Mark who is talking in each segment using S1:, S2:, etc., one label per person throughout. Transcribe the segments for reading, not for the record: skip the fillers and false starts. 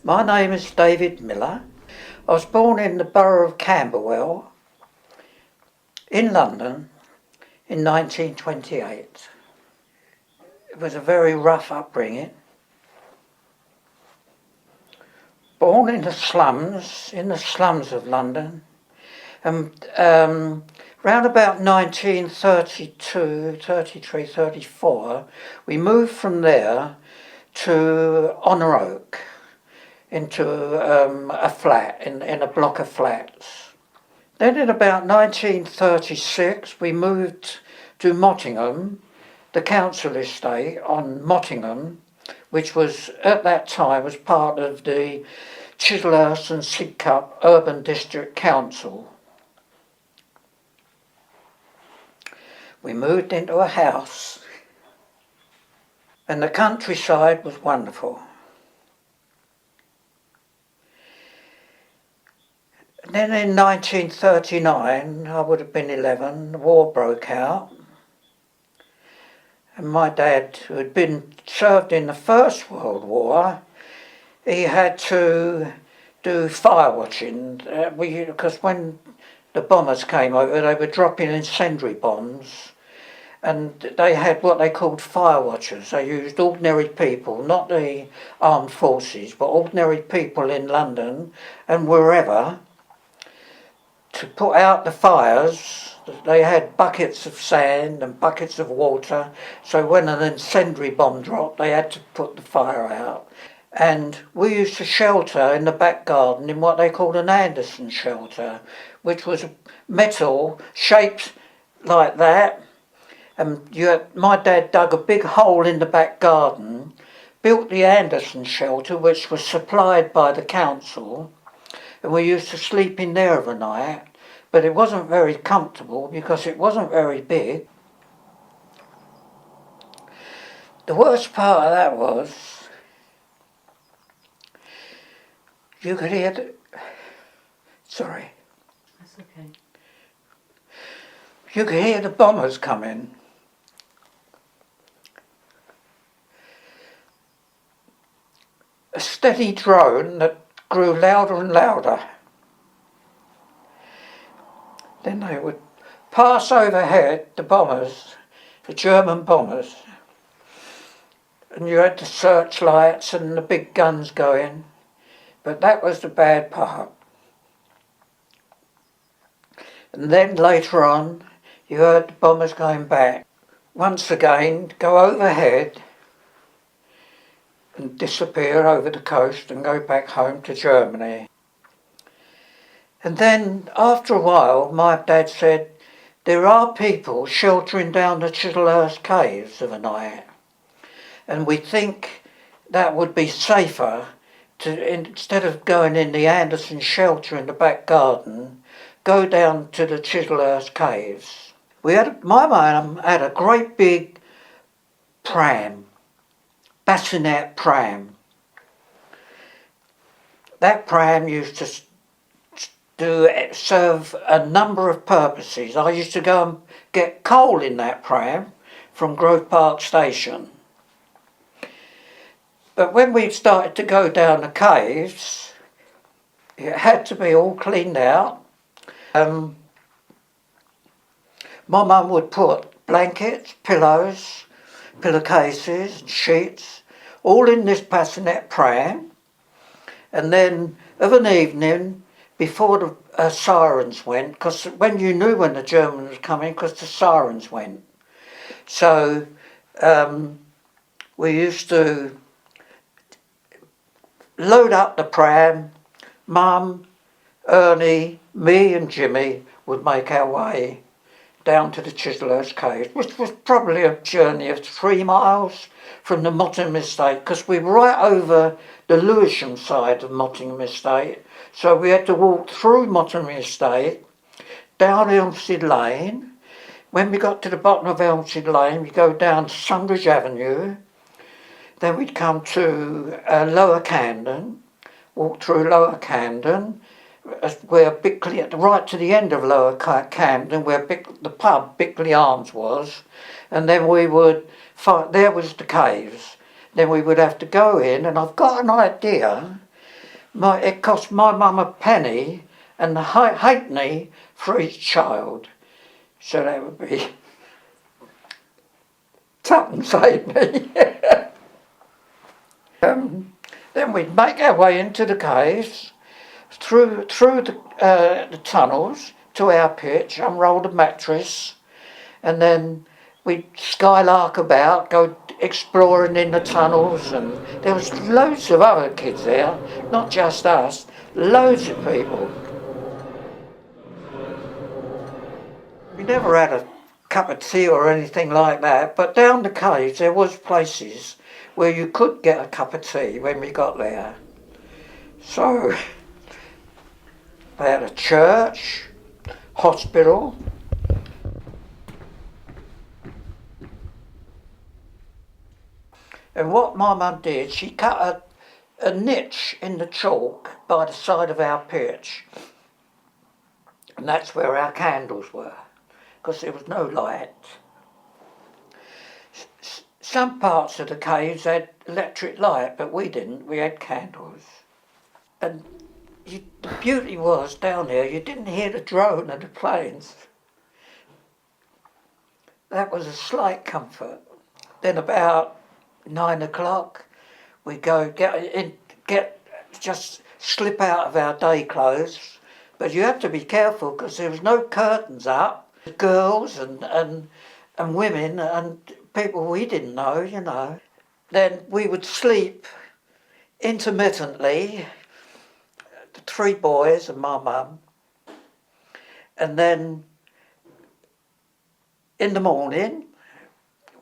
S1: My name is David Miller. I was born in the borough of Camberwell in London in 1928. It was a very rough upbringing. Born in the slums of London, and round about 1932, 33, 34, we moved from there to Honour Oak, into a flat, in a block of flats. Then in about 1936 we moved to Mottingham, the council estate on Mottingham, which was at that time was part of the Chislehurst and Sidcup Urban District Council. We moved into a house and the countryside was wonderful. And then in 1939, I would have been 11, the war broke out. And my dad, who had been served in the First World War, he had to do fire watching. Because when the bombers came over, they were dropping incendiary bombs. And they had what they called fire watchers. They used ordinary people, not the armed forces, but ordinary people in London and wherever, to put out the fires. They had buckets of sand and buckets of water, so when an incendiary bomb dropped they had to put the fire out. And we used to shelter in the back garden in what they called an Anderson shelter, which was metal shaped like that. And my dad dug a big hole in the back garden, built the Anderson shelter, which was supplied by the council, and we used to sleep in there of a night, but it wasn't very comfortable because it wasn't very big. The worst part of that was you could hear
S2: That's okay.
S1: You could hear the bombers coming. A steady drone that grew louder and louder. Then they would pass overhead, the bombers, the German bombers, and you had the searchlights and the big guns going, but that was the bad part. And then later on, you heard the bombers going back. Once again, go overhead and disappear over the coast and go back home to Germany. And then, after a while, my dad said, there are people sheltering down the Chislehurst Caves of a night, and we think that would be safer to, instead of going in the Anderson shelter in the back garden, go down to the Chislehurst Caves. My mum had a great big pram, bassinet pram. That pram used to serve a number of purposes. I used to go and get coal in that pram from Grove Park Station. But when we started to go down the caves, it had to be all cleaned out. My mum would put blankets, pillows, pillowcases and sheets all in this bassinet pram, and then of an evening, before the sirens went, because when you knew when the Germans were coming, because the sirens went. So we used to load up the pram. Mum, Ernie, me and Jimmy would make our way down to the Chislehurst Caves, which was probably a journey of 3 miles from the Mottingham Estate, because we were right over the Lewisham side of Mottingham Estate. So we had to walk through Mottingham Estate, down Elmstead Lane. When we got to the bottom of Elmstead Lane, we go down Sunbridge Avenue. Then we'd come to Lower Camden, walk through Lower Camden, where Bickley, right to the end of Lower Camden, where the pub Bickley Arms was, and then we would there was the caves. Then we would have to go in, and I've got an idea It cost my mum a penny and a halfpenny for each child. So that would be tuppence halfpenny. Then we'd make our way into the caves, through the tunnels to our pitch, unroll the mattress, and then we'd skylark about, go exploring in the tunnels, and there was loads of other kids there, not just us, loads of people. We never had a cup of tea or anything like that, but down the caves there was places where you could get a cup of tea when we got there. So they had a church, hospital, and what my mum did, she cut a niche in the chalk by the side of our pitch, and that's where our candles were, because there was no light. Some parts of the caves had electric light, but we didn't, we had candles. And the beauty was, down there, you didn't hear the drone of the planes. That was a slight comfort. Then about 9 o'clock, we go just slip out of our day clothes, but you had to be careful because there was no curtains up. Girls and women and people we didn't know, you know. Then we would sleep intermittently, the 3 boys and my mum, and then in the morning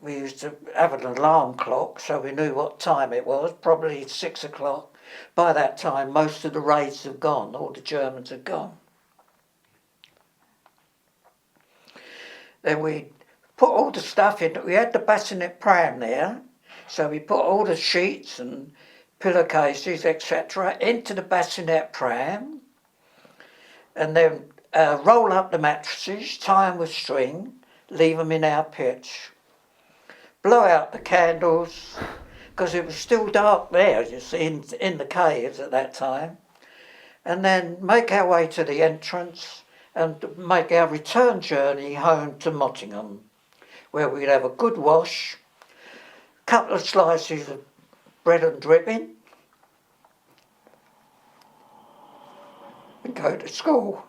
S1: we used to have an alarm clock so we knew what time it was, probably 6 o'clock. By that time most of the raids had gone, all the Germans had gone. Then we put all the stuff in. We had the bassinet pram there, so we put all the sheets and pillowcases, etc., into the bassinet pram, and then roll up the mattresses, tie them with string, leave them in our pitch, blow out the candles, because it was still dark there, you see, in the caves at that time, and then make our way to the entrance and make our return journey home to Mottingham, where we'd have a good wash, a couple of slices of bread and dripping, and go to school.